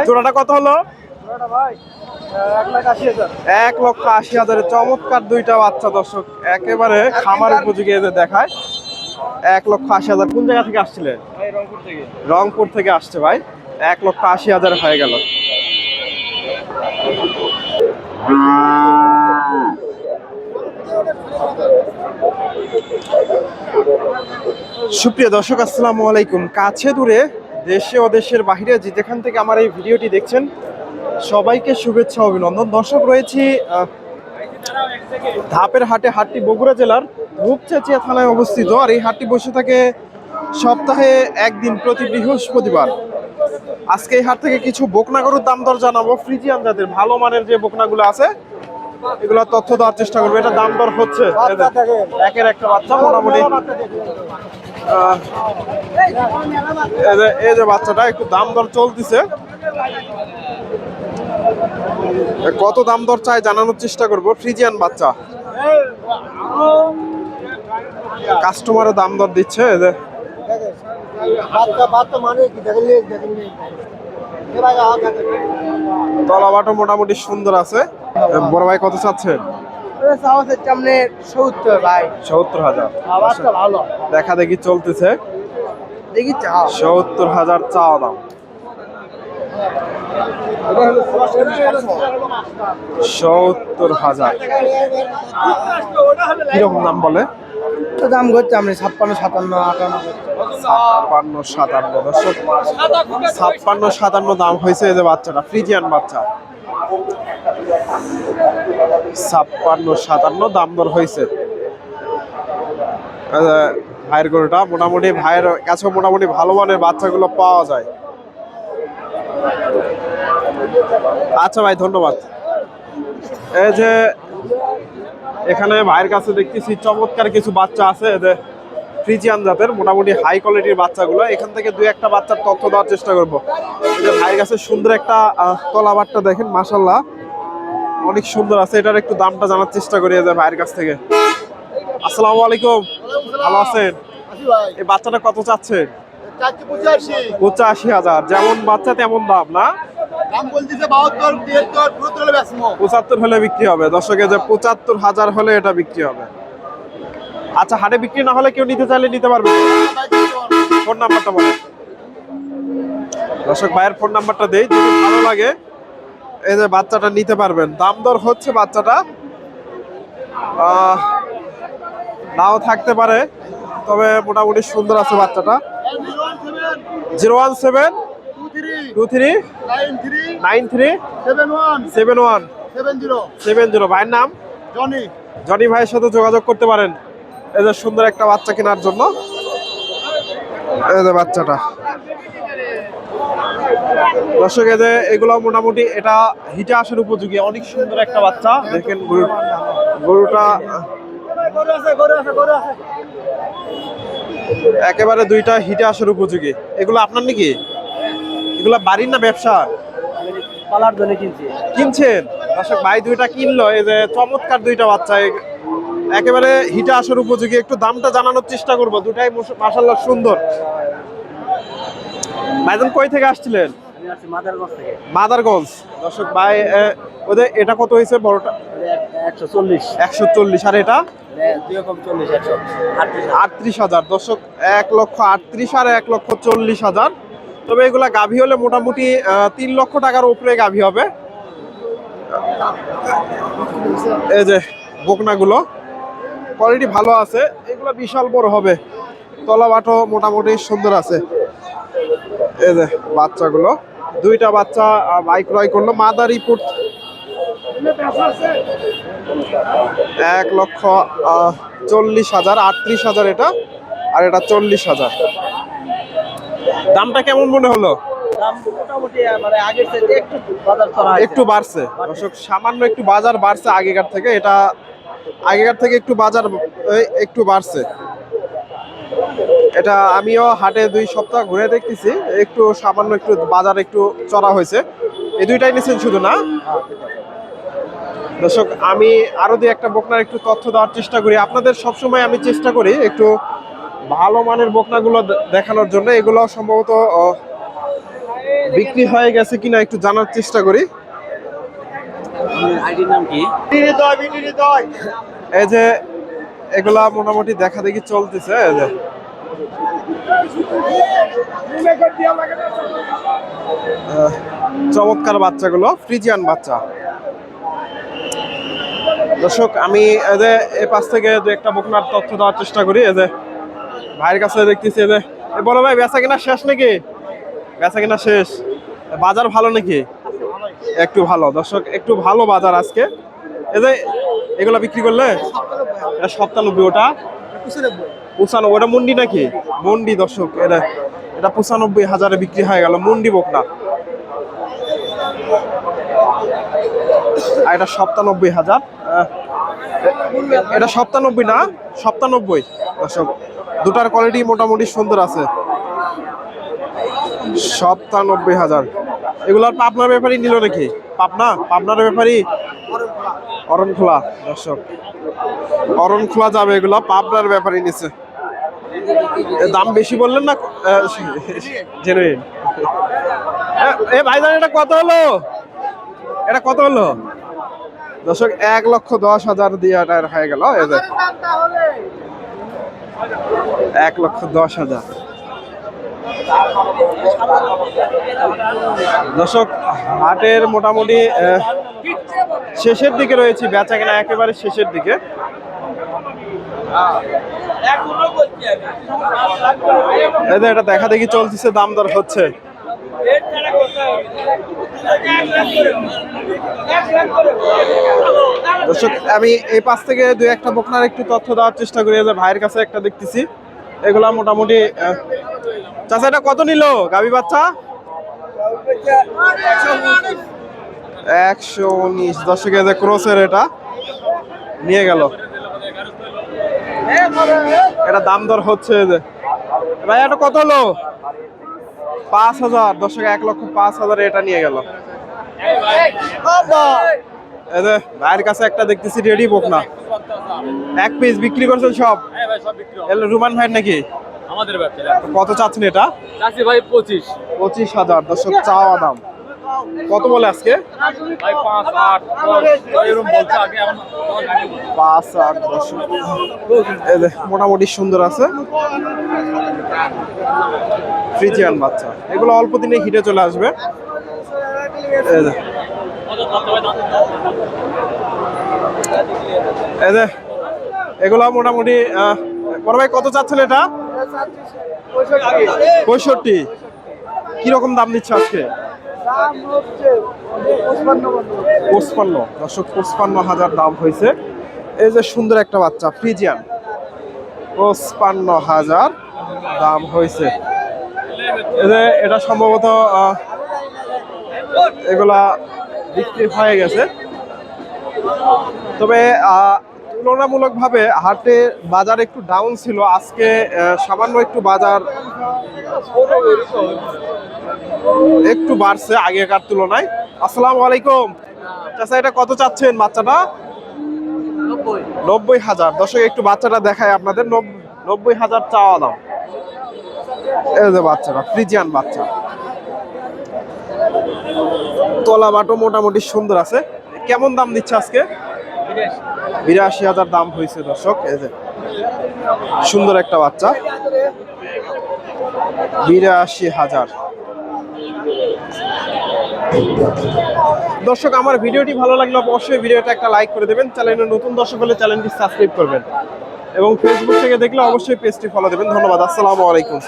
জোড়াটা কত হলো? 1,80,000 চমৎকার দুইটা বাচ্চা দর্শক, একেবারে খামার উপযোগী এদের দেখায়। 1,80,000 কোন জায়গা থেকে আসছিলেন? রংপুর থেকে আসছে ভাই। 1,80,000 হয়ে গেল। সুপ্রিয় দর্শক, আসসালামু আলাইকুম। কাছে দূরে, দেশে ও দেশের বাহিরে যেখান থেকে আমার এই ভিডিওটি দেখছেন, সবাইকে শুভেচ্ছা অভিনন্দন। দর্শক, রয়েছি ধাপের হাটে। হাটটি বগুড়া জেলার রূপচাঁচিয়া থানায় অবস্থিত। আর এই হাটটি বসে থাকে সপ্তাহে একদিন, প্রতি বৃহস্পতিবার। আজকে এই হাট থেকে কিছু বকনা গরুর দাম দর জানাবো। ফ্রিজিয়ান জাতের ভালো মানের যে বকনাগুলো আছে, এগুলোর তথ্য দেওয়ার চেষ্টা করবো। এটা দাম দর হচ্ছে একের একটা বাচ্চা মোটামুটি। এই যে বাচ্চাটা একটু দাম দর চলতেছে, কত দাম দর চাই জানানোর চেষ্টা করব। ফ্রিজিয়ান বাচ্চা, কাস্টমারও দাম দর দিচ্ছে। তলাবাটো মোটামুটি সুন্দর আছে। বড় ভাই কত চাচ্ছেন? 70,000 দেখা দেখি চলতেছে। 70,000 চাওয়া দাম। 70,000 কিরকম দাম বলে? দাম করছে আপনি 56, 57, 57 দর্শক, 56-57 দাম হয়েছে। এই যে বাচ্চাটা ফ্রিজিয়ান বাচ্চা, 56-57 দাম দর হয়েছে। ভাইয়ের গরুটা মোটামুটি, ভাইয়ের কাছে মোটামুটি ভালো মানের বাচ্চাগুলো পাওয়া যায়। আচ্ছা ভাই, ধন্যবাদ। এই যে এখানে ভাইয়ের কাছে দেখতেছি চমৎকার কিছু বাচ্চা আছে, এদের ফ্রিজিয়ান জাতের মোটামুটি হাই কোয়ালিটির বাচ্চাগুলো। এখান থেকে দুই একটা বাচ্চার তথ্য দেওয়ার চেষ্টা করবো। ভাইয়ের কাছে সুন্দর একটা তলাবাটটা দেখেন, মাশাল্লাহ অনেক সুন্দর আছে। এটার একটু দামটা জানার চেষ্টা করি যে ভাইয়ের কাছ থেকে। আসসালামু আলাইকুম, ভালো আছেন? এই বাচ্চাটা কত চাচ্ছেন? 85,000। যেমন বাচ্চা তেমন দাম না? 75 হলে বিক্রি হবে দর্শকে, যে 75,000 হলে এটা বিক্রি হবে। আচ্ছা, হাটে বিক্রি না হলে কেউ নিতে চাইলে নিতে পারবে? ফোন নাম্বারটা বলেন দর্শক। ভাইয়ের ফোন নাম্বারটা দেই, যদি ভালো লাগে এই যে বাচ্চাটা নিতে পারবেন। দাম দর হচ্ছে, বাচ্চাটা নাও থাকতে পারে, তবে মোটামুটি সুন্দর আছে বাচ্চাটা। 01723937170। ভাইয়ের নাম জনি। জনি ভাইয়ের সাথে যোগাযোগ করতে পারেন এই যে সুন্দর একটা বাচ্চা কেনার জন্য। এই যে বাচ্চাটা দর্শক, এই যে এগুলো মোটামুটি এটা হিটে আসার উপযোগী। অনেক সুন্দর একটা বাচ্চা দেখেন। গরুটা একেবারে দুইটা হিটে আসার উপযোগী। এগুলো আপনার নাকি? এগুলো বাড়ির না ব্যবসা? পালার জন্য কিনছি। কিনছেন দর্শক, ভাই দুইটা কিনলো। এই যে চমৎকার দুইটা বাচ্চা, একেবারে হিটে আসার উপযোগী। একটু দামটা জানানোর চেষ্টা করবো। দুটাই মাশাআল্লাহ সুন্দর। ভাইজান কই থেকে আসছিলেন? মাদারগঞ্জ। দর্শক ভাই, ওদের এটা কত হয়েছে বড়টা? 140। আর এটা 38,000 দর্শক। 1,38,000 আর 1,40,000। তবে এগুলা গাভী হলে মোটামুটি 3 লক্ষ টাকার উপরে গাভী হবে। এই যে বকনাগুলো কোয়ালিটি ভালো আছে, এগুলো বিশাল বড় হবে। তলাবাটো মোটামুটি সুন্দর আছে। এই যে বাচ্চাগুলো, দুইটা বাচ্চা ভাই ক্রয় করলো। মাদারীপুর 1,40,000, 38,000 এটা, আর এটা 40,000। দামটা কেমন মনে হলো? একটু বাড়ছে দর্শক, সামান্য একটু বাজার বাড়ছে আগেকার থেকে। এটা আগেকার থেকে একটু বাজার একটু বাড়ছে। এটা আমিও হাটে 2 সপ্তাহ ঘুরে দেখতেছি, একটু সামান্য একটু বাজার একটু চড়া হয়েছে। এই দুইটাই নিচ্ছেন শুধু না দর্শক? আমি আরো দুই একটা বকনার একটু তথ্য দেওয়ার চেষ্টা করি। আপনাদের সবসময় আমি চেষ্টা করি একটু ভালো মানের বকনাগুলো দেখানোর জন্য। এগুলো সম্ভবত বিক্রি হয়ে গেছে কিনা একটু জানার চেষ্টা করি। আইডির নাম কি? এই যে এগুলা মোটামুটি দেখা দেখি চলতেছে। এই যে চমৎকার বাচ্চাগুলো, ফ্রিজিয়ান বাচ্চা। দর্শক আমি এদের এই পাশ থেকে দু একটা বকনার তথ্য দেওয়ার চেষ্টা করি। এই যে ভাইয়ের কাছে দেখতেছি, এই যে বলো ভাই বেচা কিনা শেষ নাকি? বেচা কিনা শেষ? বাজার ভালো নাকি? একটু ভালো। দর্শক একটু ভালো বাজার আজকে। এই যে এগুলা বিক্রি করলে 97, ওটা 95, ওটা মুন্ডি নাকি? মুন্ডি। দর্শক এটা 95,000 বিক্রি হয়ে গেল, মুন্ডি বকনা। আর এটা 97,000। এটা 97 না, 97। দর্শক দুটার কোয়ালিটি মোটামুটি সুন্দর আছে। 97,000। এগুলার পাবনার ব্যাপারই নিল নাকি? পাবনার ব্যাপারই অরণখোলা। দর্শক অরণখোলা যাবে, এগুলা পাবনার ব্যাপারই নিছে। দাম বেশি বললেন না? জেনুইন। এ ভাইজান এটা কত হলো? এটা কত হলো? দর্শক 1,10,000 দিয়ে এটা হয়ে গেল। 1,10,000। দর্শক হাটের মোটামুটি শেষের দিকে রয়েছে, বেচা কেনা একেবারে শেষের দিকে। এটা দেখা দেখি চলতেছে, দাম দর হচ্ছে। দর্শক আমি এই পাশ থেকে দুই একটা বকনার একটু তথ্য দেওয়ার চেষ্টা করি। ভাইয়ের কাছে একটা দেখতেছি, এগুলা মোটামুটি। চাচা এটা কত নিল গাভী বাচ্চা? 119। দর্শক এই যে ক্রসের এটা নিয়ে গেল। এটা দাম দর হচ্ছে। যে ভাই এটা কত হলো? 5,000। দর্শক 1,05,000 এটা নিয়ে গেল। এই যে ভাইয়ের কাছে একটা দেখতেছি রেডি বকনা, এক পিস বিক্রি করছেন সব? রুমান ভাই নাকি? আমাদের ব্যবসা। কত চাচ্ছেন এটা? চাচ্ছি ভাই 25,000। দর্শক চাওয়া দাম কত বলে আজকে? ভাই 5, 8, 10 এরকম বলছে আগে। এখন 5, 8। দর্শক এই যে মোটামুটি সুন্দর আছে, ফ্রিজিয়ান বাচ্চা। এগুলো অল্প দিনে হিটে চলে আসবে। এই যে এই যে এগুলো মোটামুটি বড় ভাই কত চাচ্ছেন এটা? 65। কিরকম দাম দিচ্ছে আজকে? 55। দর্শক 55,000 দাম হয়েছে। এই যে সুন্দর একটা বাচ্চা ফ্রিজিয়ান, 55,000 দাম হয়েছে। এই যে এটা সম্ভবত এগুলা বিক্রি হয়ে গেছে। তবে তুলনামূলকভাবে হাটে বাজার একটু ডাউন ছিল, আজকে সামান্য একটু বাজার একটু বাড়ছে আগেকার তুলনায়। আসসালামু আলাইকুম চাচা, এটা কত চাচ্ছেন বাচ্চাটা? 90,000। দর্শক একটু বাচ্চাটা দেখায় আপনাদের, 90,000 চাওয়া দাম। এই যে বাচ্চাটা ফ্রিজিয়ান বাচ্চা, তলা বাটো মোটামুটি সুন্দর আছে। কেমন দাম দিচ্ছে আজকে? 82,000 দাম হয়েছে। দর্শক এই যে সুন্দর একটা বাচ্চা, 82,000। দর্শক আমার ভিডিওটি ভালো লাগলে অবশ্যই ভিডিওটা একটা লাইক করে দেবেন। চ্যানেলে নতুন দর্শক হলে চ্যানেলটি সাবস্ক্রাইব করবেন এবং ফেসবুক থেকে দেখলে অবশ্যই পেজটি ফলো দেবেন। ধন্যবাদ। আসসালামু আলাইকুম।